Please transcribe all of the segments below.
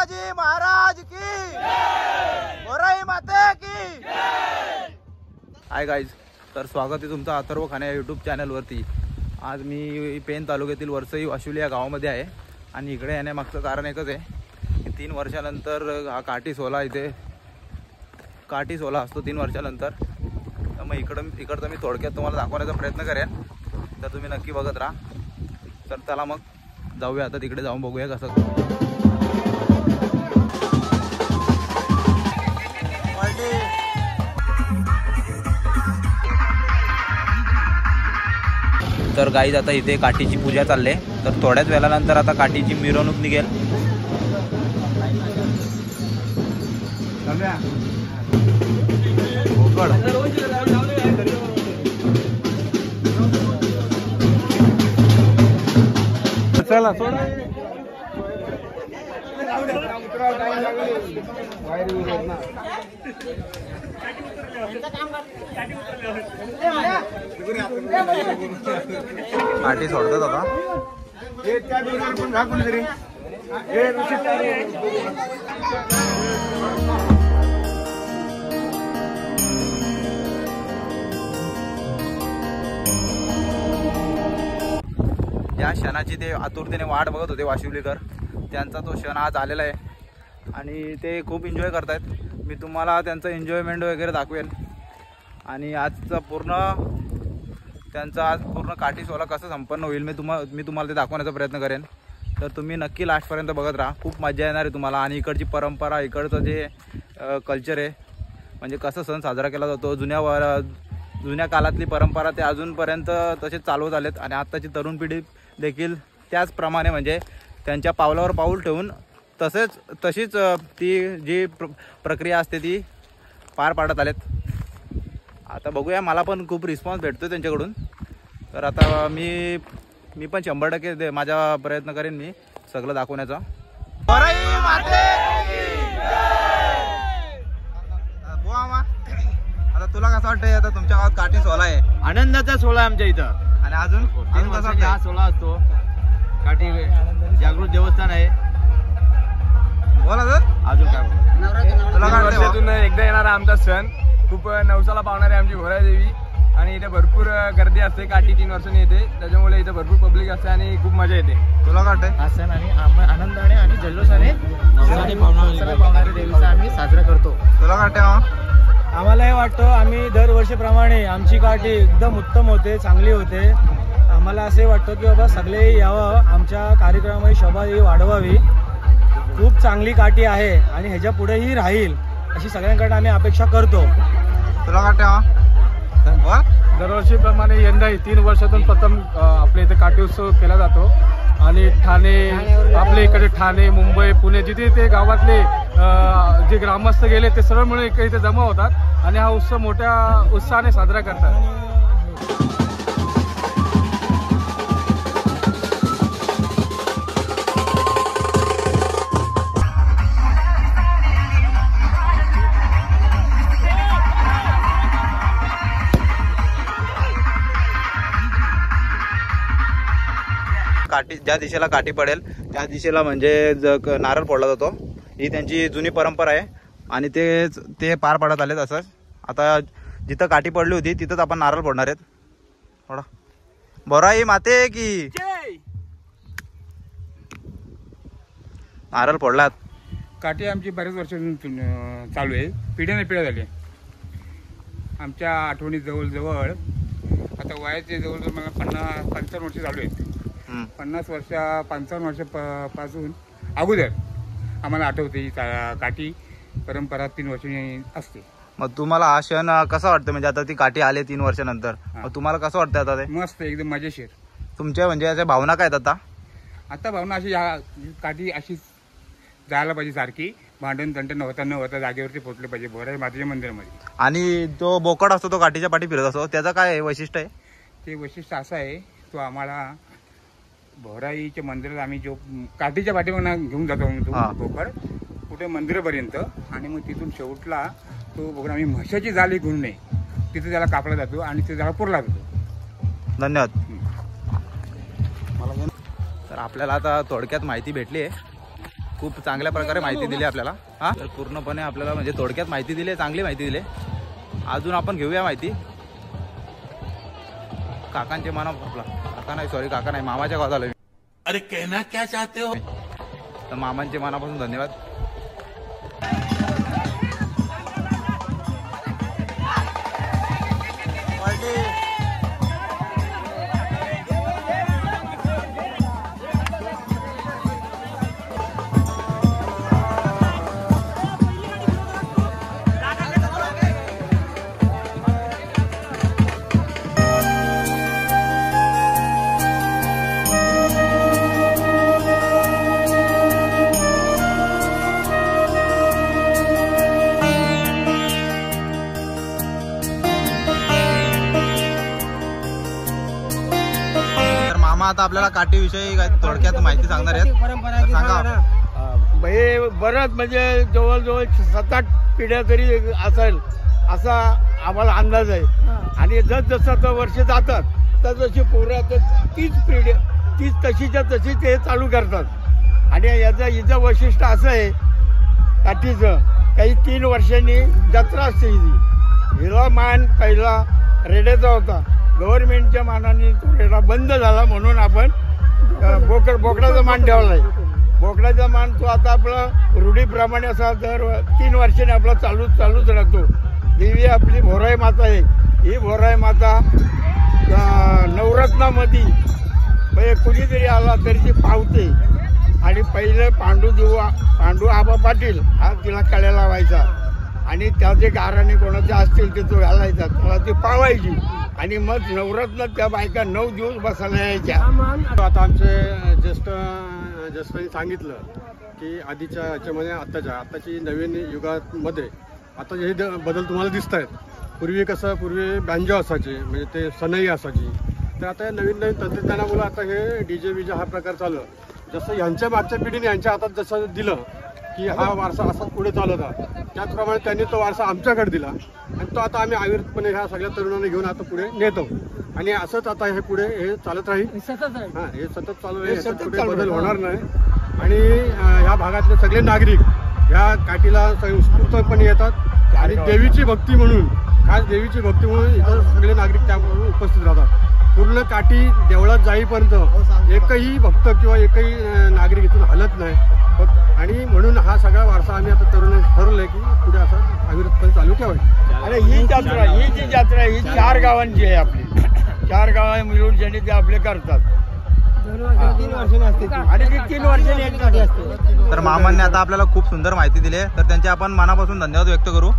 शिवाजी महाराज की, बोराई माते की। हाय गाईज, तर स्वागत आहे तुमचं अथर्व खाने या यूट्यूब चॅनलवरती। आज मी पेन तालुक्यातील वरसई वाशिवली या गावामध्ये आहे आणि इकडे येण्यामागचं कारण एकच आहे की 3 वर्षानंतर हा काठी सोहळा इथे काठी सोहळा असतो 3 वर्षानंतर। तर मग इकडचं मी थोडक्यात तुम्हाला दाखवण्याचा प्रयत्न करेन, तर तुम्ही नक्की बघत राहा। तर चला मग जाऊया, आता तिकडे जाऊन बघूया कसं। तर गाईज आता इथे काठीची पूजा चालले, तर थोड्याच वेळानंतर आता काठीची मिरवणूक निघेल। चला काठी सोडतात आता। ज्या क्षणाची ते आतुरतेने वाट बघत होते वाशिवलीकर, त्यांचा तो क्षण आज आलेला आहे आणि ते खूप एन्जॉय करतायत। मी तुम्हाला त्यांचं एन्जॉयमेंट वगैरे दाखवेल आणि आजचा त्यांचा आज पूर्ण काठी सोहळा कसं संपन्न होईल मी तुम्हाला ते दाखवण्याचा प्रयत्न करेन। तर तुम्ही नक्की लास्टपर्यंत बघत राहा, खूप मजा येणार आहे तुम्हाला। आणि इकडची परंपरा, इकडचं जे कल्चर आहे, म्हणजे कसं सण साजरा केला जातो, जुन्या काळातली परंपरा ते अजूनपर्यंत तसेच चालवत आलेत आणि आत्ताची तरुण पिढी देखील त्याचप्रमाणे म्हणजे त्यांच्या पावलावर पाऊल ठेवून तशीच ती जी प्रक्रिया असते ती पार पाडत आलेत। आता बघूया, मला पण खूप रिस्पॉन्स भेटतो त्यांच्याकडून। तर आता मी पण 100% माझा प्रयत्न करेन मी सगळं दाखवण्याचा। आता तुला कसं वाटतंय, आता तुमच्या गावात काठी सोहळा आहे? आनंदाचा सोहळा आमच्या इथं। आणि अजून हा सोहळा असतो, काठी जागृत देवस्थान आहे। बोला सर, अजून काय तुला काय वाटतंय? वर्षातून एकदा येणारा आमचा सण, खूप नवसाला पावणारी आमची भोराई देवी आणि इथे भरपूर गर्दी असते। काठी 3 वर्षांनी येते, त्याच्यामुळे इथे भरपूर पब्लिक असते आणि खूप मजा येते। तुला काय वाटतंय? हा सण आणि आनंदाने आणि जल्लोषाने नवसाला पावणारी देवीचा आम्ही साजरा करतो। तुला काय वाटतंय? आम्हाला हे वाटतं, आम्ही दरवर्षीप्रमाणे आमची काठी एकदम उत्तम होते, चांगली होते। आम्हाला असे वाटतं की बाबा सगळे यावं, आमच्या कार्यक्रमाची शोभा ही वाढवावी। खूप चांगली काठी आहे आणि ह्याच्या पुढेही राहील अशी सगळ्यांकडे आम्ही अपेक्षा करतो। तुला काय वाटतंय? दरवर्षीप्रमाणे यंदाही 3 वर्षातून प्रथम आपल्या इथे काठी उत्सव केला जातो आणि आपल्या इकडे ठाणे, मुंबई, पुणे जिथे ते गावातले जे ग्रामस्थ गेले ते सर्व मिळून इथे जमा होतात आणि हा उत्सव मोठ्या उत्साहाने साजरा करतात। काठी ज्या दिशेला काठी पडेल त्या दिशेला म्हणजे नारळ फोडला जातो। ही त्यांची जुनी परंपरा आहे आणि ते पार पाडत आलेत असंच। आता जिथं काठी पडली होती तिथंच आपण नारळ फोडणार आहेत। थोडा बोराई माते की नारळ फोडलात। काठी आमची बऱ्याच वर्षांपासून चालू आहे, पिढ्याने पिढ्या झाली। आमच्या आठवणी जवळजवळ आता वयाचे जवळजवळ मला 50-55 वर्ष चालू आहेत। 55 वर्षापासून अगोदर आम्हाला आठवते ही काठी परंपरा 3 वर्षांनी असते। मग तुम्हाला हा क्षण कसा वाटतं? म्हणजे आता ती काठी आली 3 वर्षानंतर, मग तुम्हाला कसं वाटतं आता ते? मस्त, एकदम मजेशीर। तुमच्या म्हणजे अशा भावना काय आहेत आता भावना अशी, काठी अशी जायला पाहिजे सारखी, भांडण तंटण न होता जागेवरती पोहोचले पाहिजे भोराई मातेच्या मंदिरामध्ये। आणि तो बोकड असतो तो काठीच्या पाठी फिरत असतो, त्याचं काय वैशिष्ट्य आहे? ते वैशिष्ट्य असं आहे, तो आम्हाला भोराईच्या मंदिरात आम्ही जो काठीच्या पाठीमागून घेऊन जातो बोकड कुठे मंदिरापर्यंत आणि मग तिथून शेवटला तो बोकड आम्ही म्हशाची जाळी घेऊन नये तिथे त्याला कापला जातो आणि ते त्याला पुरला जातो। धन्यवाद। तर आपल्याला आता थोडक्यात माहिती भेटली आहे खूप चांगल्या प्रकारे माहिती दिली आपल्याला। हा तर पूर्णपणे आपल्याला म्हणजे थोडक्यात माहिती दिली, चांगली माहिती दिली। अजून आपण घेऊया माहिती काकांचे काका नाही मामाच्या गावात आलोय। अरे कहना क्या चाहते हो? तर मामांचे मनापासून धन्यवाद। आता आपल्याला काठीविषयी थोडक्यात माहिती सांगणार आहेत, सांगा। बरंच म्हणजे जवळजवळ 7-8 पिढ्या तरी असेल असा आम्हाला अंदाज आहे। आणि जसं वर्ष जातात तर जशी पोरं तीच पिढी तीच तशीच्या तशी ते चालू करतात। आणि हिचं वैशिष्ट्य असं आहे काठीचं, काही 3 वर्षांनी जत्रा असते हिला मान पहिला रेड्याचा होता, गव्हर्नमेंटच्या मानाने तो रेडा बंद झाला म्हणून आपण बोकडाचा मान ठेवलाय। बोकडाचा मान तो आता आपला रूढीप्रमाणे असा दर 3 वर्षांनी आपला चालूच राहतो। देवी आपली भोराई माता आहे, ही भोराई माता नवरत्नामध्ये म्हणजे कुणीतरी आला तरी ती पावते। आणि पहिले पांडू आबा पाटील हा तिला कळ्या लावायचा आणि त्याचे गाराने कोणाचे असतील ते तो घालायचा, त्याला ती पावायची आणि मग नवरत्न त्या बायका 9 दिवस बसायला यायच्या। आता आमचे ज्येष्ठांनी सांगितलं की आधीच्या ह्याच्यामध्ये आताची नवीन युगामध्ये आता हे बदल तुम्हाला दिसत आहेत। पूर्वी बँजो असायचे म्हणजे ते सनई असायची, तर आता नवीन तंत्रज्ञानामुळे आता हे डीजे विजे हा प्रकार चालू। जसं यांच्या मागच्या पिढीने यांच्या हातात जसं दिलं की हा वारसा असा पुढे चालत आहे, त्याचप्रमाणे त्यांनी तो वारसा आमच्याकडे दिला आणि तो आता आम्ही अविरतपणे ह्या सगळ्या तरुणांना घेऊन आता पुढे नेतो आणि असंच आता हे पुढे हे चालत राहील। हां, हे सतत चालू आहे, पुढे बदल होणार नाही। आणि ह्या भागातले सगळे नागरिक ह्या काठीला उत्स्फूर्तपणे येतात आणि देवीची भक्ती म्हणून इतर सगळे नागरिक त्याबरोबर उपस्थित राहतात। पूर्ण काठी देवळात जाईपर्यंत एकही भक्त किंवा एकही नागरिक इथून हलत नाही आणि म्हणून हा सगळा वारसा आम्ही आता तरुणांनी ठरवलंय की पुढे असं अविरतपणे चालू ठेवायचं। आणि ही जी यात्रा ही 4 गावांची आहे आपली, 4 गाव मिळून ज्यांनी ते आपले करतात आणि ती 3 वर्षांनी एक गाडी असते। तर मामांनी आता आपल्याला खूप सुंदर माहिती दिली आहे, तर त्यांचे आपण मनापासून धन्यवाद व्यक्त करू।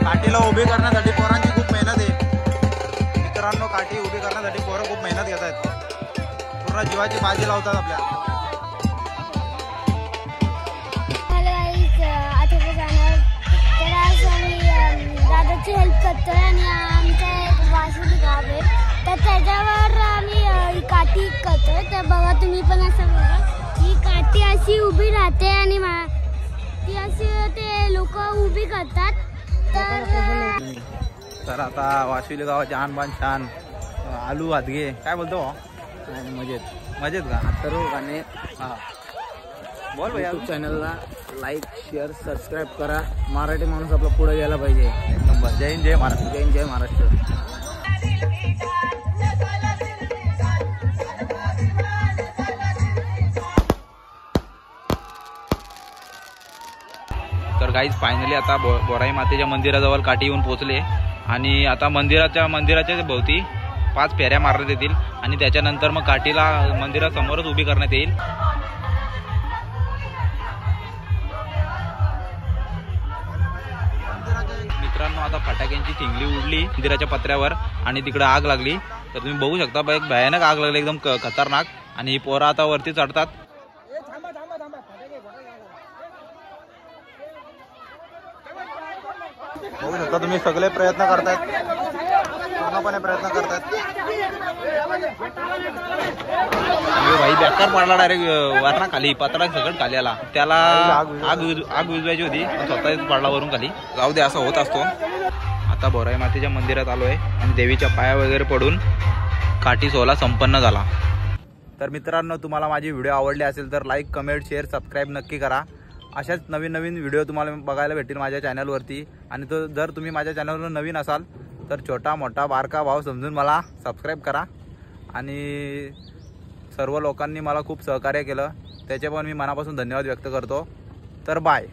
काठीला उभी करण्यासाठी पोरांची खूप मेहनत आहे मित्रांनो। काठी उभी करण्यासाठी पोरं खूप मेहनत घेत आहेत, पूर्ण जीवाची बाजी लावतात आपल्या। तर आज आम्ही दादाची हेल्प करतोय आणि आमचं एक वासुली गाव आहे तर त्याच्यावर आम्ही काठी करतोय। तर बघा तुम्ही पण असं बघा, ही काठी अशी उभी राहते आणि ती अशी ते लोक उभी करतात। तर आता वाशिवली गावाचे आणबान छान आलू हातगे काय बोलतो मजेत का तर आणि हां बोल भैया। यूट्यूब चॅनलला लाईक शेअर सबस्क्राईब करा। मराठी माणूस आपला पुढे गेला पाहिजे। एक नंबर। जय हिंद जय महाराष्ट्र। जय हिंद जय महाराष्ट्र। तर गाईज फायनली आता बोराई मातेच्या मंदिराजवळ काठी येऊन पोहोचले आणि आता मंदिराच्या भोवती 5 फेऱ्या मारण्यात येतील आणि त्याच्यानंतर मग काठीला मंदिरासमोरच उभी करण्यात येईल। मित्रांनो आता फटाक्यांची ठिंगली उडली मंदिराच्या पत्र्यावर आणि तिकडे आग लागली। तर तुम्ही बघू शकता एक भयानक आग लागली, एकदम खतरनाक। आणि ही पोरं आता वरती चढतात। बघू शकता तुम्ही सगळे प्रयत्न करतायत। पूर्णपणे प्रयत्न करतात. भाई बेकार पडला डायरेक्ट वरना खाली, पत्रा सगळं खाली आला. त्याला आग विजवायची होती, स्वतःच पडला वरून खाली. जाऊ दे, असं होत असतो. आता बोराई मातेच्या मंदिरात आलोय आणि देवीच्या पाया वगैरे पडून काठी सोहळा संपन्न झाला. तर मित्रांनो, तुम्हाला माझी व्हिडिओ आवडली असेल तर लाईक, कमेंट, शेअर, सबस्क्राईब नक्की करा. अशाच नवीन नवीन व्हिडिओ तुम्हाला बघायला भेटतील माझ्या चॅनलवरती. आणि तो जर तुम्ही माझ्या चॅनलवर नवीन असाल तर छोटा मोठा बारका भाव समजून मला सबस्क्राईब करा. आणि सर्व लोकांनी मला खूप सहकार्य केलं, त्याचे पण मी मनापासून धन्यवाद व्यक्त करतो. तर बाय.